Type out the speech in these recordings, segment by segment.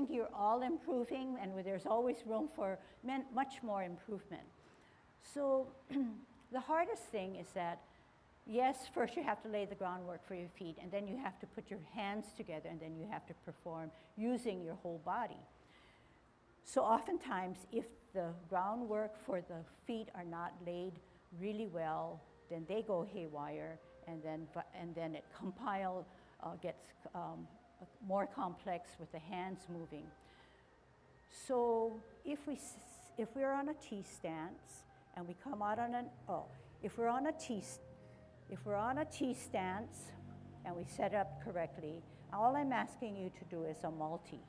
think you're all improving, and there's always room for much more improvement. So the hardest thing is that, yes, first you have to lay the groundwork for your feet, and then you have to put your hands together, and then you have to perform using your whole body. So oftentimes, if the groundwork for the feet are not laid really well, then they go haywire, and then it gets more complex with the hands moving. So if we're on a T stance and we come out on if we're on a T stance and we set up correctly, all I'm asking you to do is a multi.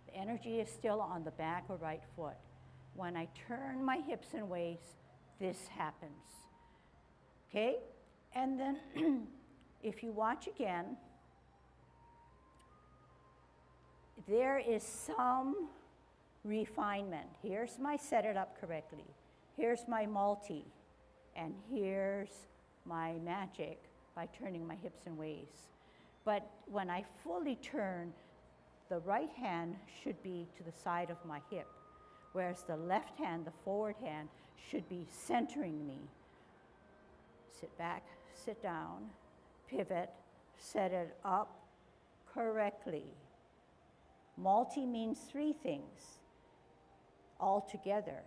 The energy is still on the back or right foot. When I turn my hips and waist, this happens. Okay? And then if you watch again, there is some refinement. Here's my set it up correctly. Here's my multi. And here's my magic by turning my hips and waist. But when I fully turn, the right hand should be to the side of my hip, whereas the left hand, the forward hand, should be centering me. Sit back, sit down, pivot, set it up correctly. Multi means three things all together.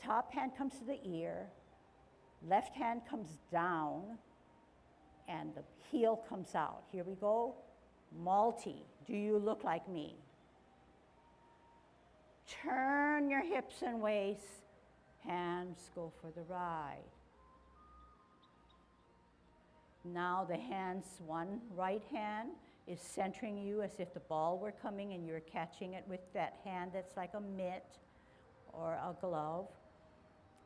Top hand comes to the ear, left hand comes down, and the heel comes out. Here we go. Multi. Do you look like me? Turn your hips and waist. Hands go for the ride. Now the hands, one right hand is centering you as if the ball were coming and you're catching it with that hand that's like a mitt or a glove.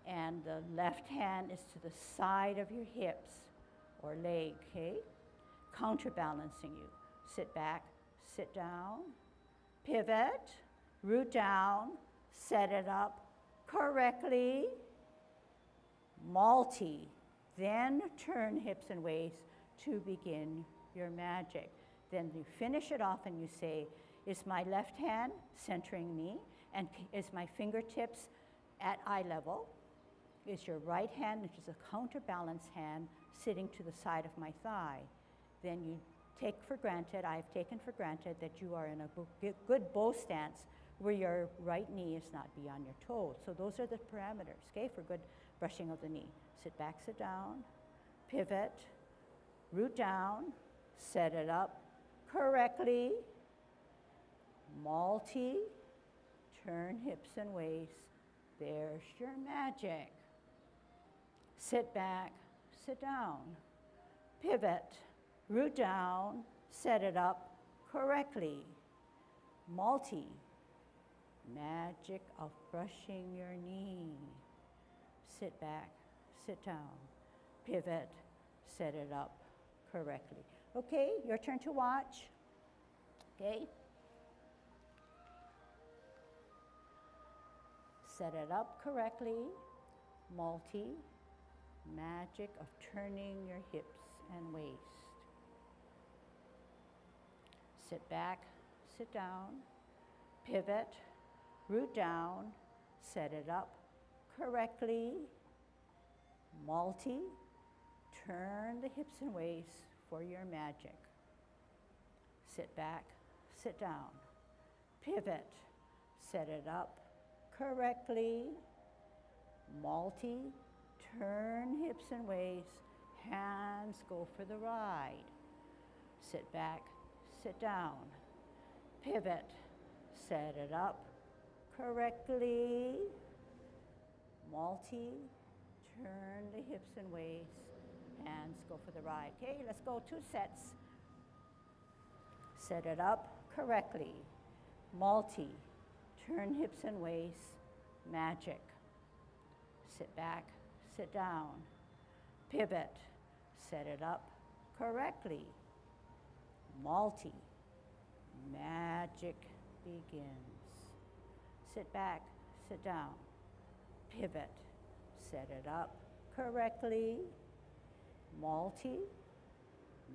And the left hand is to the side of your hips or leg, okay? Counterbalancing you. Sit back, sit down, pivot, root down, set it up correctly, multi, then turn hips and waist to begin your magic. Then you finish it off and you say, is my left hand centering me? And is my fingertips at eye level? Is your right hand, which is a counterbalance hand, sitting to the side of my thigh? Then you take for granted, I've taken for granted that you are in a good bow stance where your right knee is not beyond your toes. So those are the parameters, okay, for good brushing of the knee. Sit back, sit down, pivot, root down, set it up correctly, multi, turn hips and waist. There's your magic. Sit back, sit down, pivot, root down, set it up correctly. Multi, magic of brushing your knee. Sit back, sit down, pivot, set it up correctly. Okay, your turn to watch. Okay. Set it up correctly. Multi, magic of turning your hips and waist. Sit back, sit down, pivot, root down, set it up correctly. Multi, turn the hips and waist for your magic. Sit back, sit down, pivot, set it up correctly. Multi, turn hips and waist, hands go for the ride. Sit back, sit down, pivot, set it up correctly. Multi, turn the hips and waist, hands go for the ride. Okay, let's go 2 sets. Set it up correctly. Multi, turn hips and waist, magic. Sit back, sit down, pivot, set it up correctly. Multi, magic begins. Sit back, sit down, pivot, set it up correctly. Multi,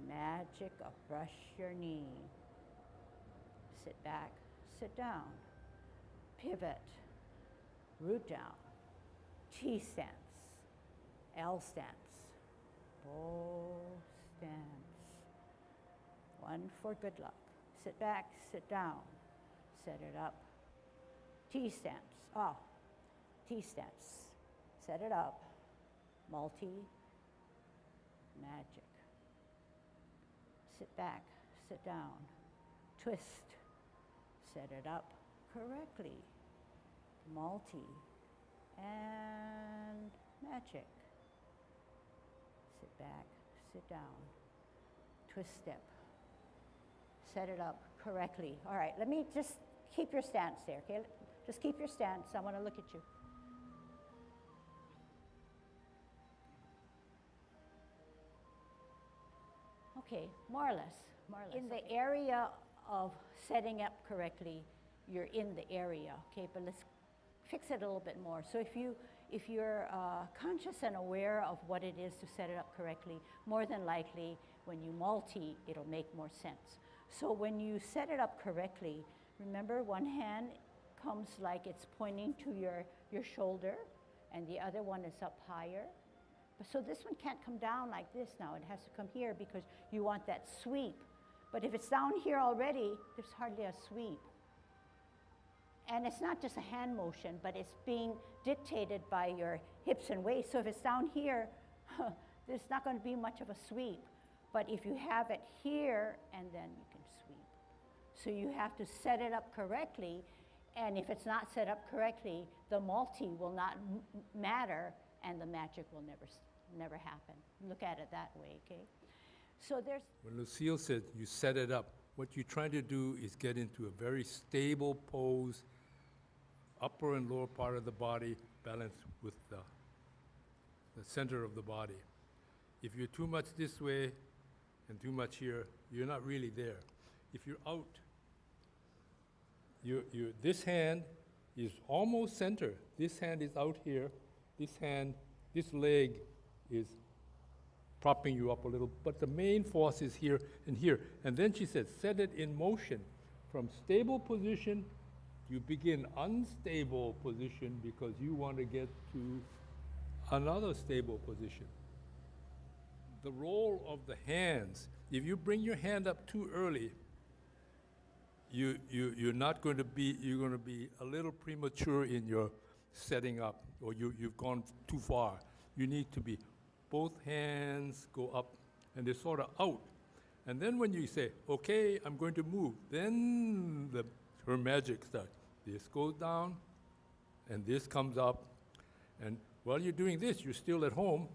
magic of brush your knee. Sit back, sit down. Pivot, root down. T stance, L stance, bow stance. One for good luck. Sit back, sit down, set it up. T stance, T stance, set it up. Multi, magic. Sit back, sit down, twist, set it up correctly. Multi and magic. Sit back, sit down, twist step, set it up correctly. All right, let me just keep your stance there, okay? Just keep your stance. I want to look at you. Okay, more or less. In the area of setting up correctly, you're in the area, okay? But let's fix it a little bit more. So if you're conscious and aware of what it is to set it up correctly, more than likely when you multi, it'll make more sense. So when you set it up correctly, remember one hand comes like it's pointing to your shoulder, and the other one is up higher. So this one can't come down like this now. It has to come here because you want that sweep. But if it's down here already, there's hardly a sweep. And it's not just a hand motion, but it's being dictated by your hips and waist. So if it's down here, there's not going to be much of a sweep. But if you have it here, and then you can sweep. So you have to set it up correctly. And if it's not set up correctly, the multi will not matter, and the magic will never happen. Look at it that way, okay? So there's... When Lucille said you set it up, what you're trying to do is get into a very stable pose, upper and lower part of the body balanced with the center of the body. If you're too much this way and too much here, you're not really there. If you're out, this hand is almost center. This hand is out here. This leg is propping you up a little, but the main force is here and here. And then she said, set it in motion. From stable position, you begin unstable position because you want to get to another stable position. The role of the hands, if you bring your hand up too early, you're going to be a little premature in your setting up, or you've gone too far. You need to be, both hands go up, and they're sort of out. And then when you say, okay, I'm going to move, then her magic starts. This goes down, and this comes up. And while you're doing this, you're still at home.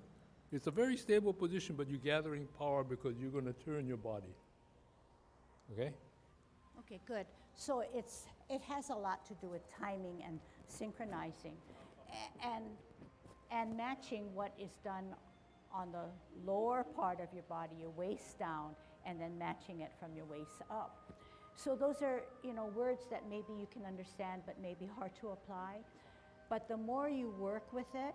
It's a very stable position, but you're gathering power because you're going to turn your body. Okay? Okay, good. So it has a lot to do with timing and synchronizing and matching what is done on the lower part of your body, your waist down, and then matching it from your waist up. So those are, words that maybe you can understand but may be hard to apply. But the more you work with it,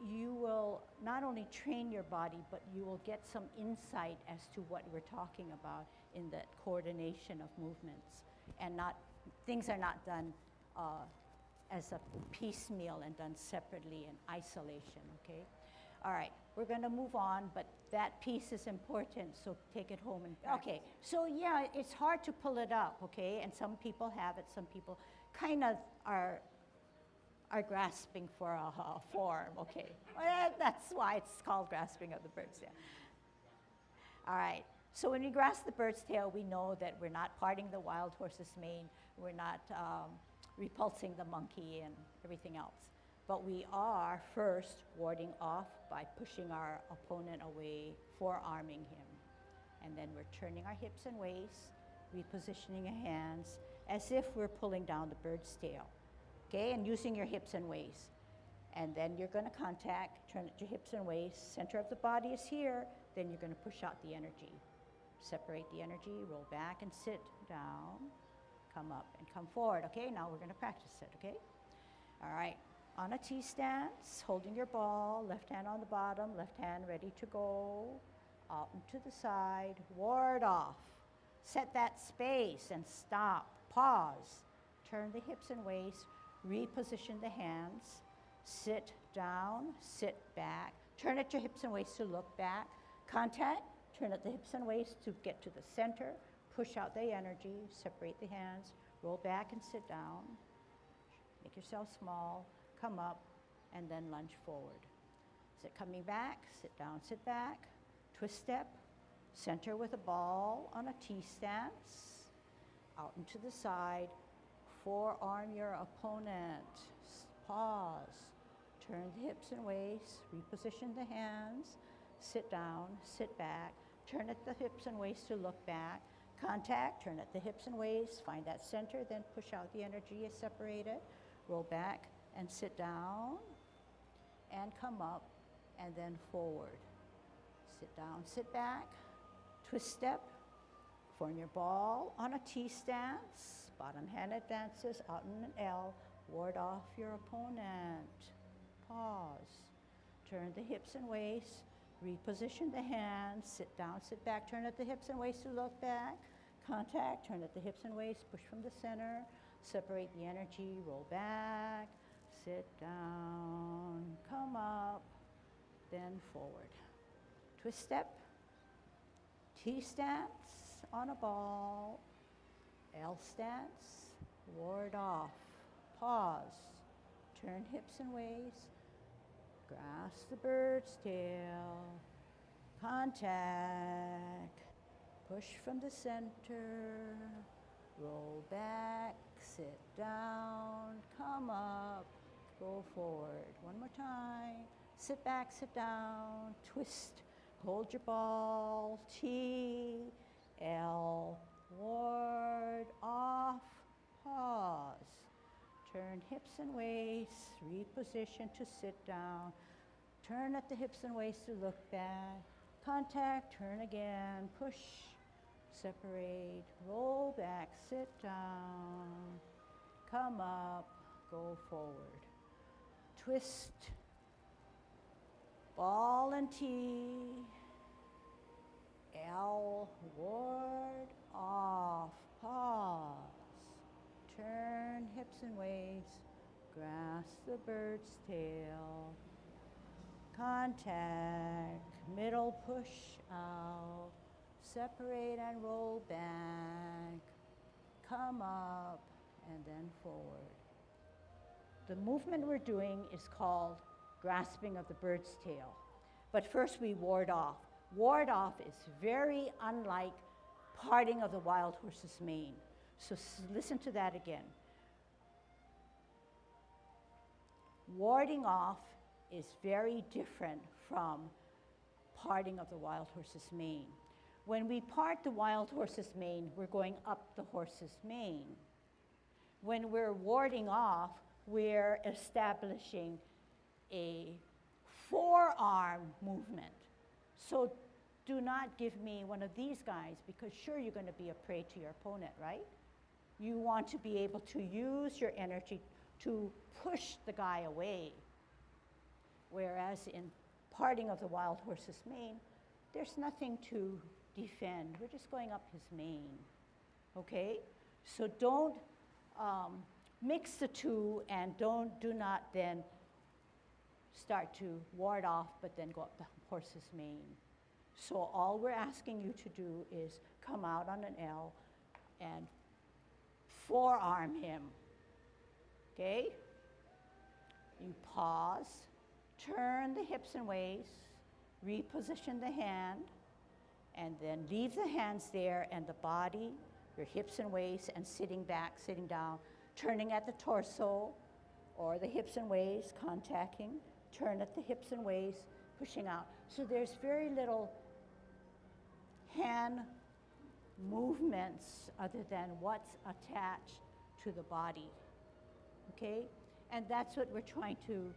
you will not only train your body, but you will get some insight as to what we're talking about in that coordination of movements. And things are not done as a piecemeal and done separately in isolation, okay? All right, we're gonna move on, but that piece is important, so take it home and practice. Okay, so yeah, it's hard to pull it up, okay? And some people have it, some people kind of are grasping for a form, okay? Well, that's why it's called grasping of the bird's tail. All right, so when we grasp the bird's tail, we know that we're not parting the wild horse's mane, we're not repulsing the monkey and everything else. But we are first warding off by pushing our opponent away, forearming him. And then we're turning our hips and waist, repositioning our hands as if we're pulling down the bird's tail. Okay, and using your hips and waist. And then you're gonna contact, turn it to hips and waist, center of the body is here, then you're gonna push out the energy. Separate the energy, roll back and sit down, come up and come forward. Okay, now we're gonna practice it, okay? All right, on a T stance, holding your ball, left hand on the bottom, left hand ready to go, out and to the side, ward off. Set that space and stop, pause. turn the hips and waist, reposition the hands, sit down, sit back, turn at your hips and waist to look back, contact, turn at the hips and waist to get to the center, push out the energy, separate the hands, roll back and sit down, make yourself small, come up, and then lunge forward. Sit coming back, sit down, sit back, twist step, center with a ball on a T stance, out and to the side, forearm your opponent, pause, turn the hips and waist, reposition the hands, sit down, sit back, turn at the hips and waist to look back, contact, turn at the hips and waist, find that center, then push out the energy, separate it, roll back and sit down, and come up, and then forward. Sit down, sit back, twist step, form your ball on a T stance, bottom hand advances out in an L, ward off your opponent, pause, turn the hips and waist, reposition the hands, sit down, sit back, turn at the hips and waist to look back, contact, turn at the hips and waist, push from the center, separate the energy, roll back, sit down, come up, then forward. Twist step, T stance on a ball, L stance, ward off, pause, turn hips and waist, grasp the bird's tail, contact, push from the center, roll back, sit down, come up, go forward. One more time. Sit back, sit down, twist, hold your ball, T, L, ward, off, pause. Turn hips and waist, reposition to sit down. Turn at the hips and waist to look back. Contact, turn again, push, separate, roll back, sit down, come up, go forward. Twist, ball and T, L, ward, off, pause. Turn hips and waist, grasp the bird's tail, contact, middle push out, separate and roll back, come up, and then forward. The movement we're doing is called grasping of the bird's tail. But first we ward off. Ward off is very unlike parting of the wild horse's mane. So listen to that again. Warding off is very different from parting of the wild horse's mane. When we part the wild horse's mane, we're going up the horse's mane. When we're warding off, we're establishing a forearm movement. So do not give me one of these guys, because sure, you're going to be a prey to your opponent, right? You want to be able to use your energy to push the guy away. Whereas in parting of the wild horse's mane, there's nothing to defend. We're just going up his mane, okay? So don't mix the two, and do not then start to ward off, but then go up the horse's mane. So all we're asking you to do is come out on an L and forearm him, okay? You pause, turn the hips and waist, reposition the hand, and then leave the hands there and the body, your hips and waist, and sitting back, sitting down, turning at the torso or the hips and waist, contacting, turn at the hips and waist, pushing out. So there's very little hand movements other than what's attached to the body, okay? And that's what we're trying to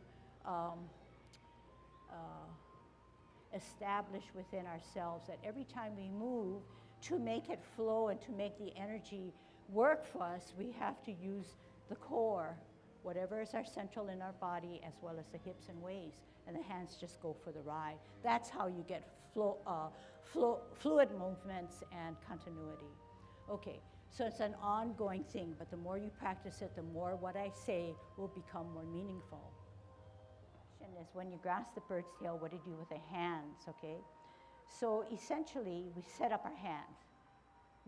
establish within ourselves, that every time we move, to make it flow and to make the energy work for us, we have to use the core, whatever is our central in our body, as well as the hips and waist, and the hands just go for the ride. That's how you get fluid movements and continuity. Okay, So it's an ongoing thing, but the more you practice it, the more what I say will become more meaningful. Question is, when you grasp the bird's tail, what do you do with the hands, okay? So essentially, we set up our hands,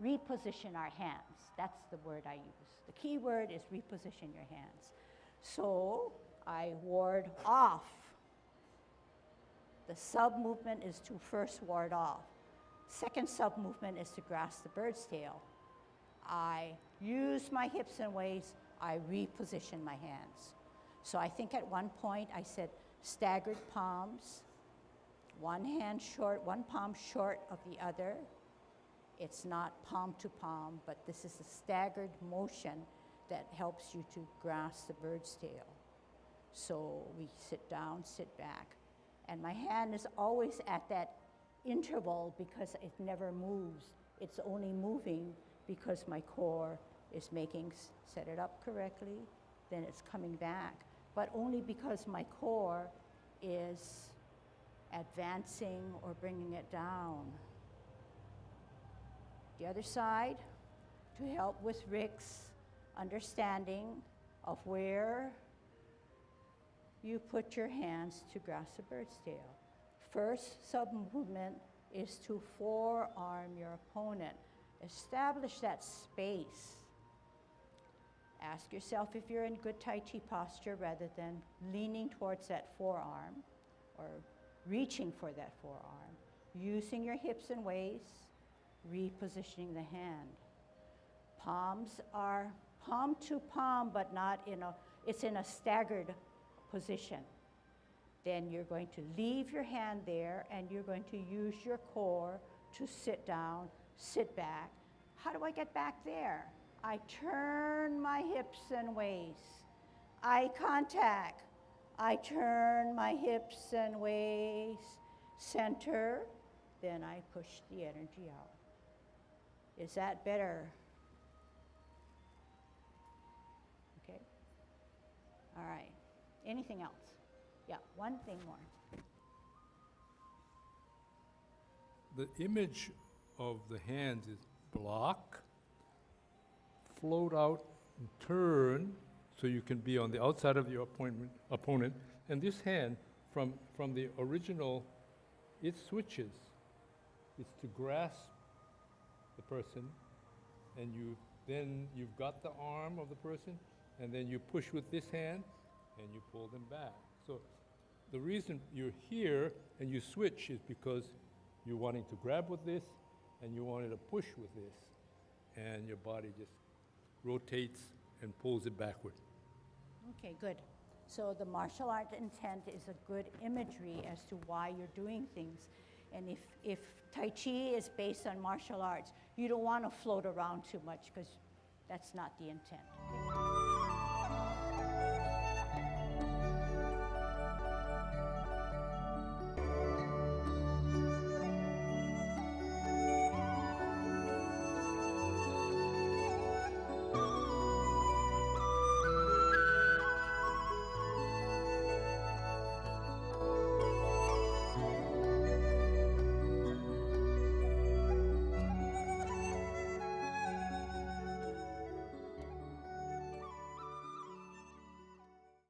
reposition our hands. That's the word I use. The key word is reposition your hands. So I ward off. The sub-movement is to first ward off. Second sub-movement is to grasp the bird's tail. I use my hips and waist, I reposition my hands. So I think at one point I said staggered palms, one hand short, one palm short of the other. It's not palm to palm, but this is a staggered motion that helps you to grasp the bird's tail. So we sit down, sit back, and my hand is always at that interval because it never moves. It's only moving because my core is making, set it up correctly, then it's coming back, but only because my core is advancing or bringing it down. The other side, to help with Rick's understanding of where you put your hands to grasp the bird's tail. First sub-movement is to forearm your opponent. Establish that space. Ask yourself if you're in good Tai Chi posture rather than leaning towards that forearm or reaching for that forearm. Using your hips and waists, repositioning the hand. Palms are palm to palm, but not it's in a staggered position. Then you're going to leave your hand there and you're going to use your core to sit down, sit back. How do I get back there? I turn my hips and waists. Eye contact. I turn my hips and waists. Center. Then I push the energy out. Is that better? Okay. All right. Anything else? Yeah, one thing more. The image of the hands is block, float out, and turn, so you can be on the outside of your opponent. And this hand, from the original, it switches. It's to grasp the person, and you've got the arm of the person, and then you push with this hand, and you pull them back. So the reason you're here and you switch is because you're wanting to grab with this, and you wanted to push with this, and your body just rotates and pulls it backward. Okay, good. So the martial art intent is a good imagery as to why you're doing things. And if Tai Chi is based on martial arts, you don't want to float around too much because that's not the intent. Okay?